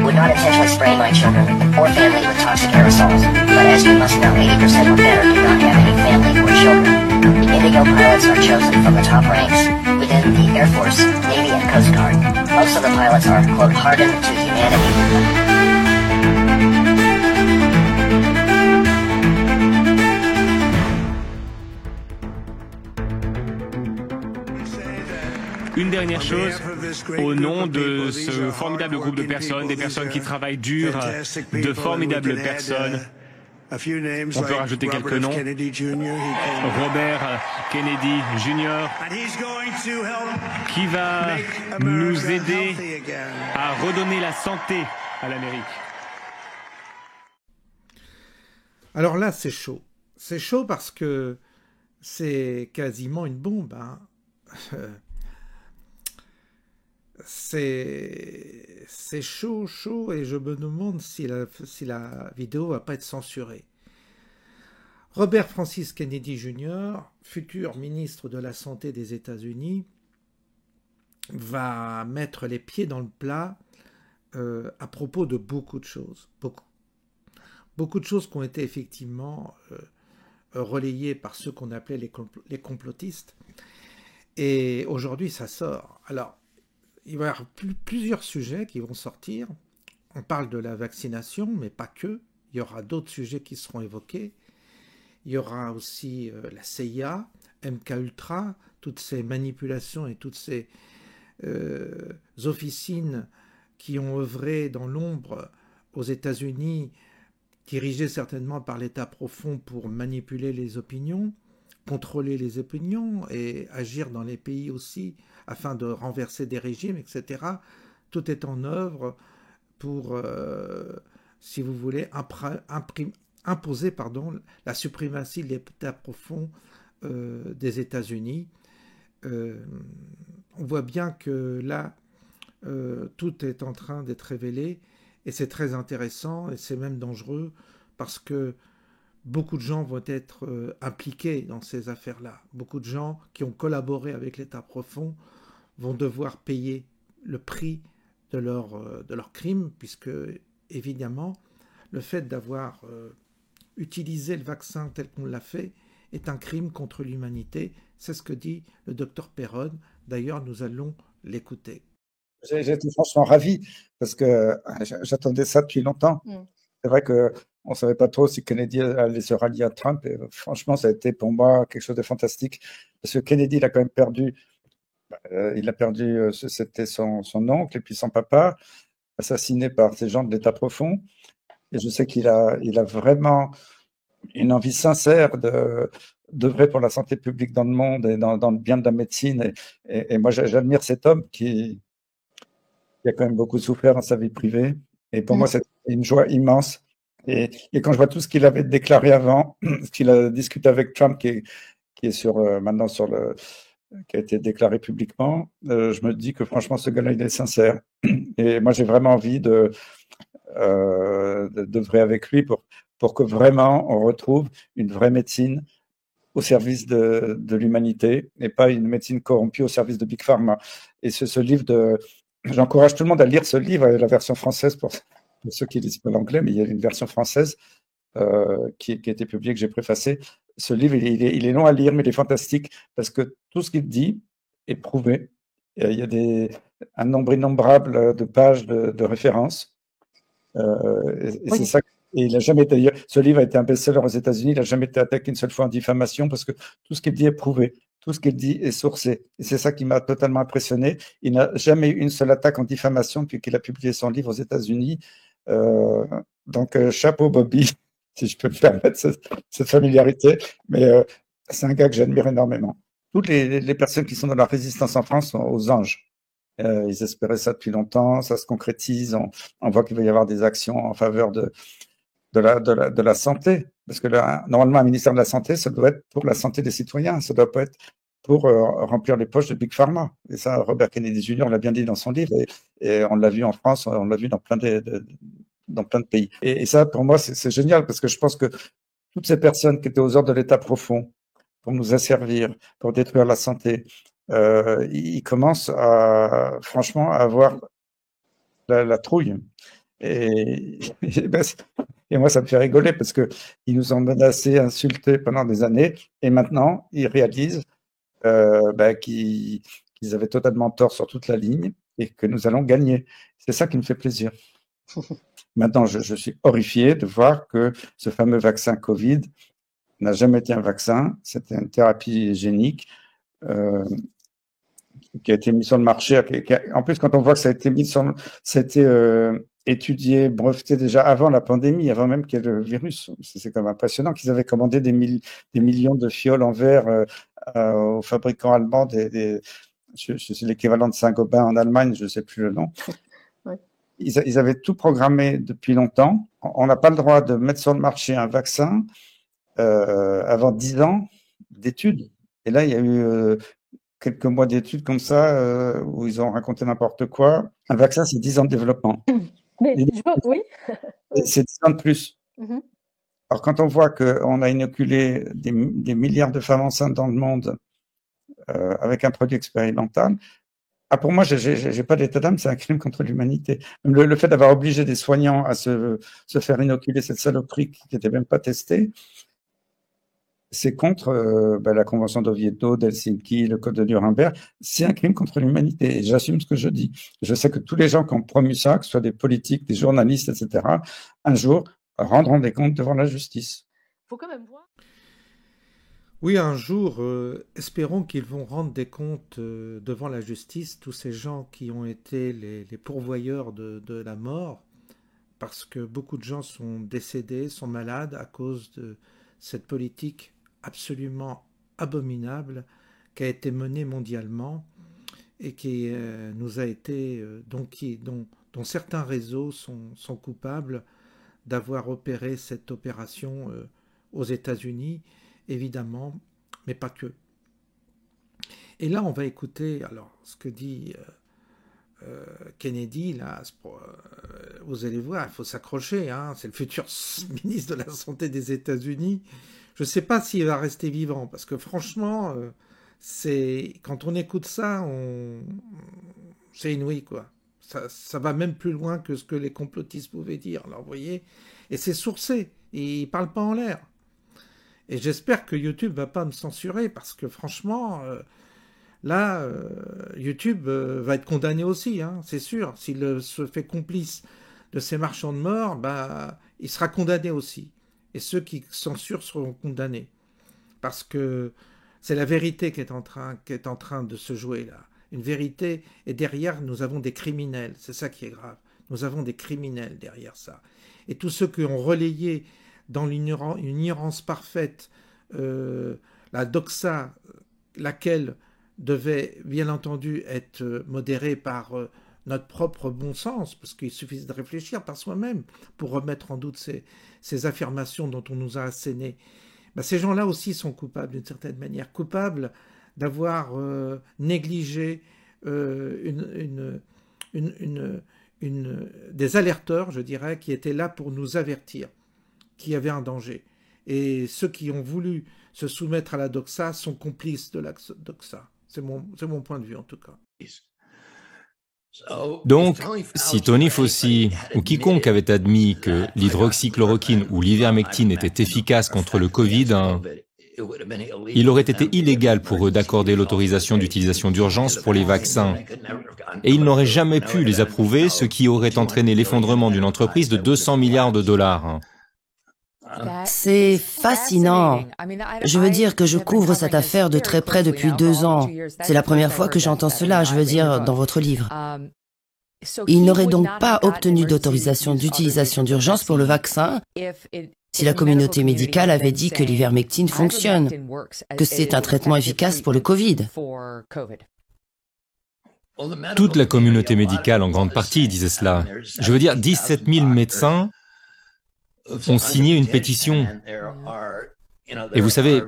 Would not intentionally spray my children or family with toxic aerosols, but as you must know, 80% or better do not have any family or children. Indigo pilots are chosen from the top ranks within the Air Force, Navy, and Coast Guard. Most of the pilots are, quote, hardened to humanity. Une dernière chose, au nom de ce formidable groupe de personnes, des personnes qui travaillent dur, de formidables personnes, on peut rajouter quelques noms. Robert Kennedy Jr., qui va nous aider à redonner la santé à l'Amérique. Alors là, c'est chaud. C'est chaud parce que c'est quasiment une bombe, hein. C'est chaud, chaud, et je me demande si la vidéo va pas être censurée. Robert Francis Kennedy Jr., futur ministre de la Santé des États-Unis, va mettre les pieds dans le plat à propos de beaucoup de choses. Beaucoup de choses qui ont été effectivement relayées par ceux qu'on appelait les complotistes. Et aujourd'hui, ça sort. Alors, il va y avoir plusieurs sujets qui vont sortir. On parle de la vaccination, mais pas que. Il y aura d'autres sujets qui seront évoqués. Il y aura aussi la CIA, MKUltra, toutes ces manipulations et toutes ces officines qui ont œuvré dans l'ombre aux États-Unis, dirigées certainement par l'État profond pour manipuler les opinions, contrôler les opinions et agir dans les pays aussi afin de renverser des régimes, etc. Tout est en œuvre pour, si vous voulez, imposer la suprématie de l'État profond des États-Unis. On voit bien que là, tout est en train d'être révélé et c'est très intéressant et c'est même dangereux parce que beaucoup de gens vont être impliqués dans ces affaires-là. Beaucoup de gens qui ont collaboré avec l'État profond vont devoir payer le prix de leur crime, puisque, évidemment, le fait d'avoir utilisé le vaccin tel qu'on l'a fait est un crime contre l'humanité. C'est ce que dit le docteur Perron. D'ailleurs, nous allons l'écouter. J'étais franchement ravi, parce que j'attendais ça depuis longtemps. C'est vrai qu'on ne savait pas trop si Kennedy allait se rallier à Trump. Et franchement, ça a été pour moi quelque chose de fantastique. Parce que Kennedy, il a quand même perdu. C'était son oncle et puis son papa, assassiné par ces gens de l'État profond. Et je sais qu'il a vraiment une envie sincère d'œuvrer pour la santé publique dans le monde et dans le bien de la médecine. Et moi, j'admire cet homme qui a quand même beaucoup souffert dans sa vie privée. Et pour moi, c'est une joie immense. Et quand je vois tout ce qu'il avait déclaré avant, ce qu'il a discuté avec Trump, qui est maintenant qui a été déclaré publiquement, je me dis que franchement, ce gars-là, il est sincère. Et moi, j'ai vraiment envie d'œuvrer avec lui pour que vraiment on retrouve une vraie médecine au service de l'humanité et pas une médecine corrompue au service de Big Pharma. Et ce livre j'encourage tout le monde à lire ce livre, la version française pour ceux qui lisent pas l'anglais, mais il y a une version française qui a été publiée, que j'ai préfacée. Ce livre, il est long à lire, mais il est fantastique parce que tout ce qu'il dit est prouvé. Il y a un nombre innombrable de pages de références. Et c'est ça. Et il a jamais été. Ce livre a été un best-seller aux États-Unis. Il n'a jamais été attaqué une seule fois en diffamation parce que tout ce qu'il dit est prouvé. Tout ce qu'il dit est sourcé. Et c'est ça qui m'a totalement impressionné. Il n'a jamais eu une seule attaque en diffamation depuis qu'il a publié son livre aux États-Unis. Donc, chapeau Bobby, si je peux me permettre cette familiarité. Mais c'est un gars que j'admire énormément. Toutes les personnes qui sont dans la résistance en France sont aux anges. Ils espéraient ça depuis longtemps. Ça se concrétise. On voit qu'il va y avoir des actions en faveur de la santé. Parce que normalement, un ministère de la Santé, ça doit être pour la santé des citoyens. Ça ne doit pas être pour remplir les poches de Big Pharma. Et ça, Robert Kennedy Jr. l'a bien dit dans son livre. Et on l'a vu en France, on l'a vu dans plein de pays. Et ça, pour moi, c'est génial parce que je pense que toutes ces personnes qui étaient aux ordres de l'État profond pour nous asservir, pour détruire la santé, ils commencent à, franchement, à avoir la trouille. Et moi, ça me fait rigoler parce qu'ils nous ont menacés, insultés pendant des années, et maintenant, ils réalisent qu'ils avaient totalement tort sur toute la ligne et que nous allons gagner. C'est ça qui me fait plaisir. Maintenant, je suis horrifié de voir que ce fameux vaccin Covid n'a jamais été un vaccin, c'était une thérapie génique qui a été mise sur le marché. En plus, quand on voit que ça a été étudié, breveté déjà avant la pandémie, avant même qu'il y ait le virus, c'est quand même impressionnant qu'ils avaient commandé des millions de fioles en verre aux fabricants allemands, c'est l'équivalent de Saint-Gobain en Allemagne, je ne sais plus le nom. Ouais. Ils avaient tout programmé depuis longtemps. On n'a pas le droit de mettre sur le marché un vaccin avant 10 ans d'études. Et là, il y a eu quelques mois d'études comme ça où ils ont raconté n'importe quoi. Un vaccin, c'est 10 ans de développement. Mais oui. C'est 10 ans de plus. Mm-hmm. Alors, quand on voit qu'on a inoculé des milliards de femmes enceintes dans le monde avec un produit expérimental, pour moi, j'ai pas d'état d'âme, c'est un crime contre l'humanité. Le fait d'avoir obligé des soignants à se faire inoculer cette saloperie qui n'était même pas testée, c'est contre la Convention d'Oviedo, d'Helsinki, le Code de Nuremberg. C'est un crime contre l'humanité. Et j'assume ce que je dis. Je sais que tous les gens qui ont promu ça, que ce soit des politiques, des journalistes, etc., un jour rendront des comptes devant la justice. Faut quand même voir. Oui, un jour, espérons qu'ils vont rendre des comptes devant la justice, tous ces gens qui ont été les pourvoyeurs de la mort, parce que beaucoup de gens sont décédés, sont malades à cause de cette politique absolument abominable qui a été menée mondialement et qui nous a été dont certains réseaux sont coupables d'avoir opéré cette opération aux États-Unis, évidemment, mais pas que. Et là, on va écouter alors ce que dit Kennedy, là, vous allez voir, il faut s'accrocher, hein, c'est le futur ministre de la Santé des États-Unis. Je ne sais pas s'il va rester vivant, parce que franchement, quand on écoute ça, c'est inouï, quoi. Ça va même plus loin que ce que les complotistes pouvaient dire, alors vous voyez, et c'est sourcé, et ils ne parlent pas en l'air. Et j'espère que YouTube ne va pas me censurer, parce que franchement, là, YouTube va être condamné aussi, hein, c'est sûr. S'il se fait complice de ces marchands de mort, il sera condamné aussi. Et ceux qui censurent seront condamnés. Parce que c'est la vérité qui est en train de se jouer là. Une vérité, et derrière, nous avons des criminels. C'est ça qui est grave. Nous avons des criminels derrière ça. Et tous ceux qui ont relayé dans une ignorance parfaite la doxa, laquelle devait bien entendu être modérée par notre propre bon sens, parce qu'il suffit de réfléchir par soi-même pour remettre en doute ces affirmations dont on nous a asséné. Ces gens-là aussi sont coupables d'une certaine manière, coupables d'avoir négligé des alerteurs, je dirais, qui étaient là pour nous avertir qu'il y avait un danger. Et ceux qui ont voulu se soumettre à la doxa sont complices de la doxa. C'est mon point de vue en tout cas. Donc, si Tony Fauci ou quiconque avait admis que l'hydroxychloroquine ou l'ivermectine était efficace contre le Covid, il aurait été illégal pour eux d'accorder l'autorisation d'utilisation d'urgence pour les vaccins. Et ils n'auraient jamais pu les approuver, ce qui aurait entraîné l'effondrement d'une entreprise de 200 milliards de dollars. C'est fascinant. Je veux dire que je couvre cette affaire de très près depuis 2 ans. C'est la première fois que j'entends cela, je veux dire, dans votre livre. Il n'aurait donc pas obtenu d'autorisation d'utilisation d'urgence pour le vaccin si la communauté médicale avait dit que l'ivermectine fonctionne, que c'est un traitement efficace pour le Covid. Toute la communauté médicale, en grande partie, disait cela. Je veux dire, 17 000 médecins ont signé une pétition. Et vous savez,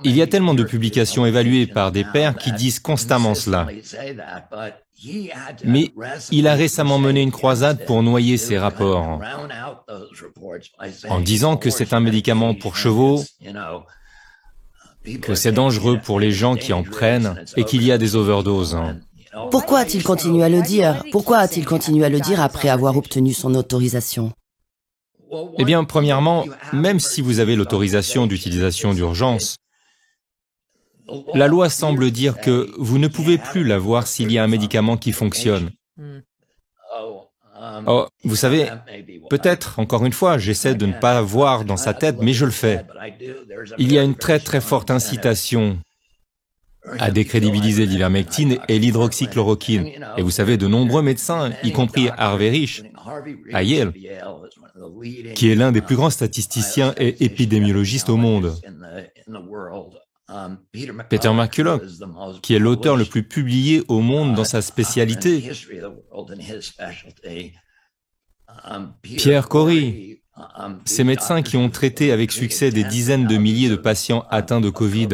il y a tellement de publications évaluées par des pairs qui disent constamment cela. Mais il a récemment mené une croisade pour noyer ces rapports, en disant que c'est un médicament pour chevaux que c'est dangereux pour les gens qui en prennent et qu'il y a des overdoses. Pourquoi a-t-il continué à le dire? Pourquoi a-t-il continué à le dire après avoir obtenu son autorisation? Eh bien, premièrement, même si vous avez l'autorisation d'utilisation d'urgence, la loi semble dire que vous ne pouvez plus l'avoir s'il y a un médicament qui fonctionne. Oh, vous savez, peut-être, encore une fois, j'essaie de ne pas voir dans sa tête, mais je le fais. Il y a une très très forte incitation à décrédibiliser l'ivermectine et l'hydroxychloroquine. Et vous savez, de nombreux médecins, y compris Harvey Risch, à Yale, qui est l'un des plus grands statisticiens et épidémiologistes au monde, Peter McCulloch, qui est l'auteur le plus publié au monde dans sa spécialité, Pierre Corey, ces médecins qui ont traité avec succès des dizaines de milliers de patients atteints de Covid,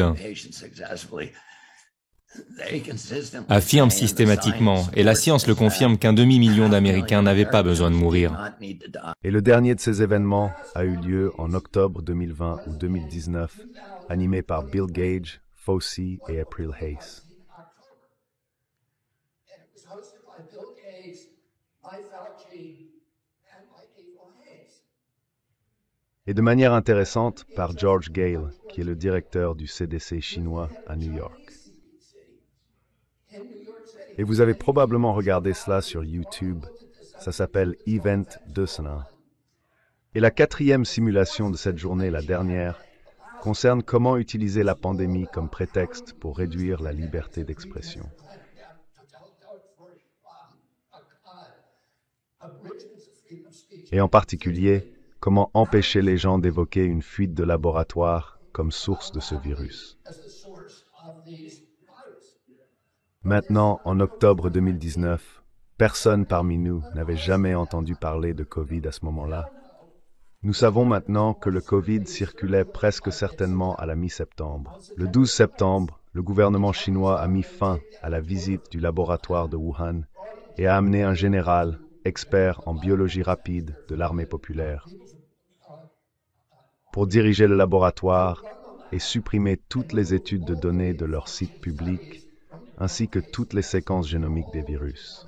affirment systématiquement, et la science le confirme, qu'un demi-million d'Américains n'avaient pas besoin de mourir. Et le dernier de ces événements a eu lieu en octobre 2020 ou 2019, animé par Bill Gage, Fauci et April Hayes. Et de manière intéressante par George Gale, qui est le directeur du CDC chinois à New York. Et vous avez probablement regardé cela sur YouTube, ça s'appelle Event 201. Et la 4e simulation de cette journée, la dernière, concerne comment utiliser la pandémie comme prétexte pour réduire la liberté d'expression. Et en particulier, comment empêcher les gens d'évoquer une fuite de laboratoire comme source de ce virus. Maintenant, en octobre 2019, personne parmi nous n'avait jamais entendu parler de Covid à ce moment-là. Nous savons maintenant que le Covid circulait presque certainement à la mi-septembre. Le 12 septembre, le gouvernement chinois a mis fin à la visite du laboratoire de Wuhan et a amené un général, expert en biologie rapide de l'armée populaire, pour diriger le laboratoire et supprimer toutes les études de données de leur site public, ainsi que toutes les séquences génomiques des virus.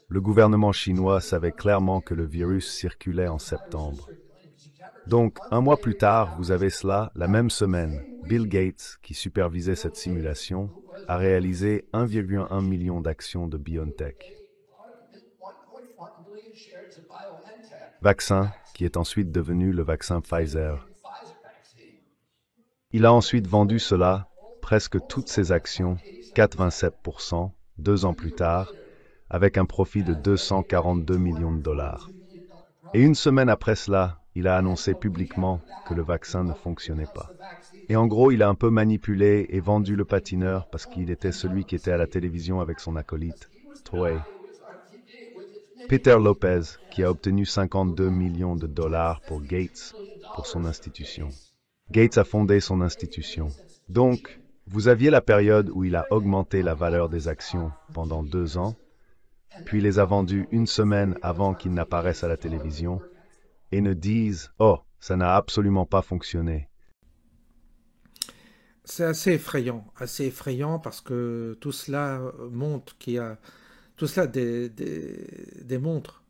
Le gouvernement chinois savait clairement que le virus circulait en septembre. Donc, un mois plus tard, vous avez cela, la même semaine, Bill Gates, qui supervisait cette simulation, a réalisé 1,1 million d'actions de BioNTech. Vaccin, qui est ensuite devenu le vaccin Pfizer. Il a ensuite vendu cela, presque toutes ses actions, 87%, 2 ans plus tard, avec un profit de 242 millions de dollars. Et une semaine après cela, il a annoncé publiquement que le vaccin ne fonctionnait pas. Et en gros, il a un peu manipulé et vendu le patineur parce qu'il était celui qui était à la télévision avec son acolyte, Toei. Peter Lopez, qui a obtenu 52 millions de dollars pour Gates, pour son institution. Gates a fondé son institution. Donc, vous aviez la période où il a augmenté la valeur des actions pendant 2 ans, puis les a vendues une semaine avant qu'ils n'apparaissent à la télévision, et ne disent « Oh, ça n'a absolument pas fonctionné ». C'est assez effrayant parce que tout cela montre qu'il y a, tout cela démontre,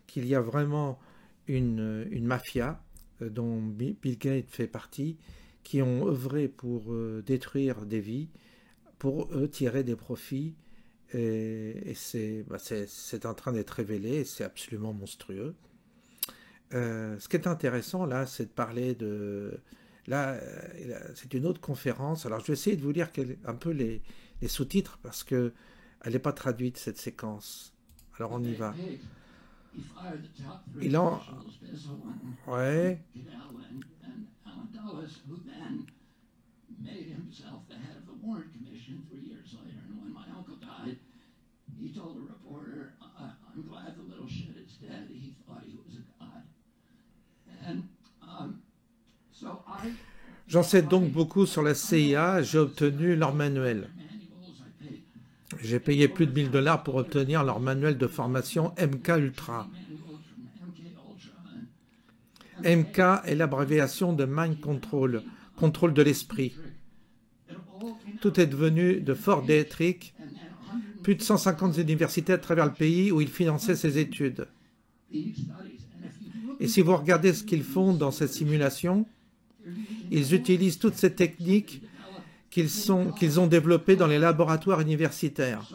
qu'il y a vraiment une mafia dont Bill Gates fait partie, qui ont œuvré pour détruire des vies, pour tirer des profits, et c'est en train d'être révélé, et c'est absolument monstrueux. Ce qui est intéressant là, c'est de parler de... Là, c'est une autre conférence, alors je vais essayer de vous lire un peu les sous-titres, parce qu'elle n'est pas traduite, cette séquence. Alors on y va. Il en... Ouais... made himself the head of the Warren Commission 3 years later, and when my uncle died, he told a reporter, I'm glad the little shit is dead. He thought he was a god. And so J'en sais donc beaucoup sur la CIA, j'ai obtenu leur manuel. J'ai payé plus de $1000 pour obtenir leur manuel de formation MK Ultra. MK est l'abréviation de Mind Control, contrôle de l'esprit. Tout est devenu de Fort Detrick, plus de 150 universités à travers le pays où il finançait ses études. Et si vous regardez ce qu'ils font dans cette simulation, ils utilisent toutes ces techniques qu'ils ont développées dans les laboratoires universitaires.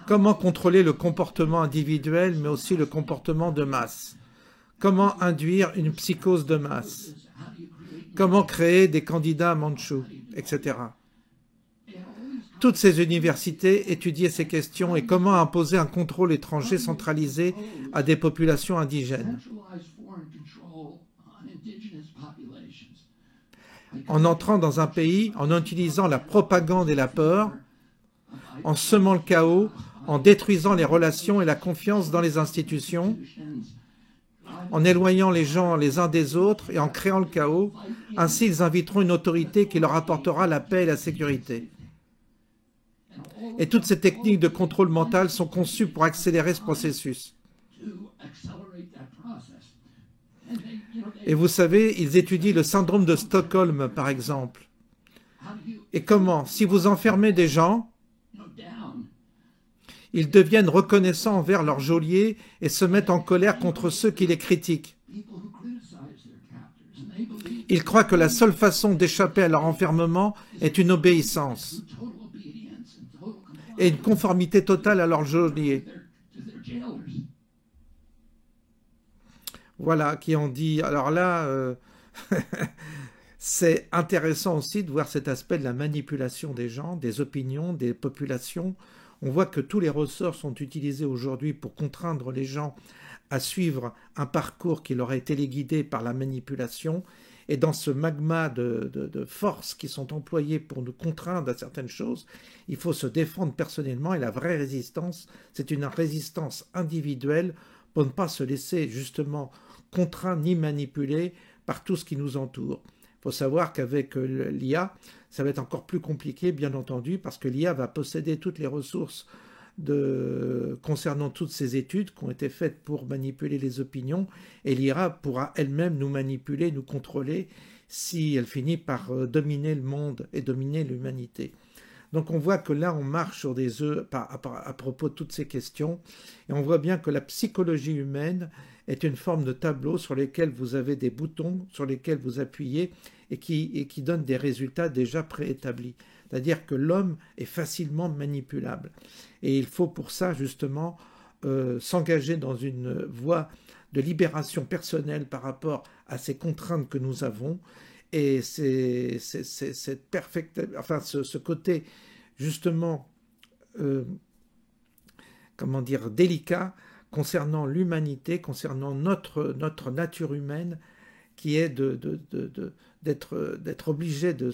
Comment contrôler le comportement individuel, mais aussi le comportement de masse? Comment induire une psychose de masse? Comment créer des candidats mandchous, etc. Toutes ces universités étudiaient ces questions et comment imposer un contrôle étranger centralisé à des populations indigènes. En entrant dans un pays, en utilisant la propagande et la peur, en semant le chaos, en détruisant les relations et la confiance dans les institutions, en éloignant les gens les uns des autres et en créant le chaos, ainsi ils inviteront une autorité qui leur apportera la paix et la sécurité. Et toutes ces techniques de contrôle mental sont conçues pour accélérer ce processus. Et vous savez, ils étudient le syndrome de Stockholm, par exemple. Et comment, si vous enfermez des gens, ils deviennent reconnaissants envers leurs geôliers et se mettent en colère contre ceux qui les critiquent. Ils croient que la seule façon d'échapper à leur enfermement est une obéissance et une conformité totale à leurs geôliers. Voilà, qui ont dit... Alors là, c'est intéressant aussi de voir cet aspect de la manipulation des gens, des opinions, des populations. On voit que tous les ressorts sont utilisés aujourd'hui pour contraindre les gens à suivre un parcours qui leur a été téléguidé par la manipulation. Et dans ce magma de forces qui sont employées pour nous contraindre à certaines choses, il faut se défendre personnellement. Et la vraie résistance, c'est une résistance individuelle pour ne pas se laisser justement contraindre ni manipuler par tout ce qui nous entoure. Il faut savoir qu'avec l'IA, ça va être encore plus compliqué, bien entendu, parce que l'IA va posséder toutes les ressources concernant toutes ces études qui ont été faites pour manipuler les opinions, et l'IA pourra elle-même nous manipuler, nous contrôler, si elle finit par dominer le monde et dominer l'humanité. Donc on voit que là, on marche sur des œufs à propos de toutes ces questions, et on voit bien que la psychologie humaine est une forme de tableau sur lesquels vous avez des boutons, sur lesquels vous appuyez, et qui donnent des résultats déjà préétablis. C'est-à-dire que l'homme est facilement manipulable. Et il faut pour ça, justement, s'engager dans une voie de libération personnelle par rapport à ces contraintes que nous avons. Et ce côté, justement, délicat concernant l'humanité, concernant notre nature humaine, qui est d'être obligé de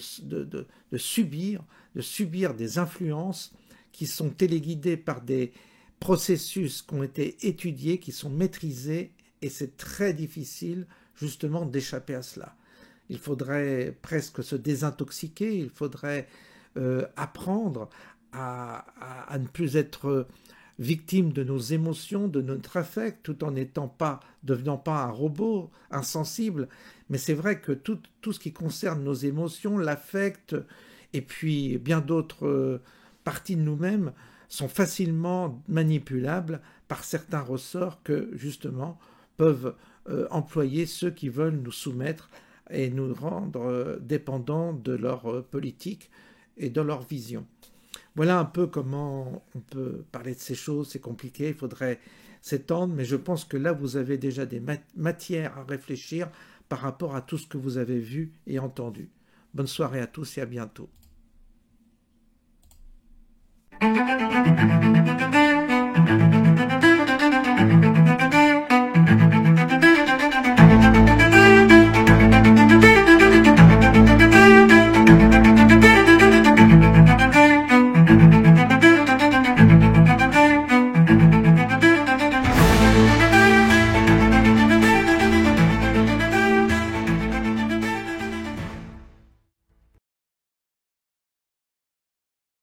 subir des influences qui sont téléguidées par des processus qui ont été étudiés, qui sont maîtrisés, et c'est très difficile justement d'échapper à cela. Il faudrait presque se désintoxiquer, il faudrait apprendre à ne plus être victime de nos émotions, de notre affect, tout en devenant pas un robot insensible. Mais c'est vrai que tout ce qui concerne nos émotions, l'affect, et puis bien d'autres parties de nous-mêmes sont facilement manipulables par certains ressorts que, justement, peuvent employer ceux qui veulent nous soumettre et nous rendre dépendants de leur politique et de leur vision. Voilà un peu comment on peut parler de ces choses. C'est compliqué, il faudrait s'étendre, mais je pense que là, vous avez déjà des matières à réfléchir par rapport à tout ce que vous avez vu et entendu. Bonne soirée à tous et à bientôt.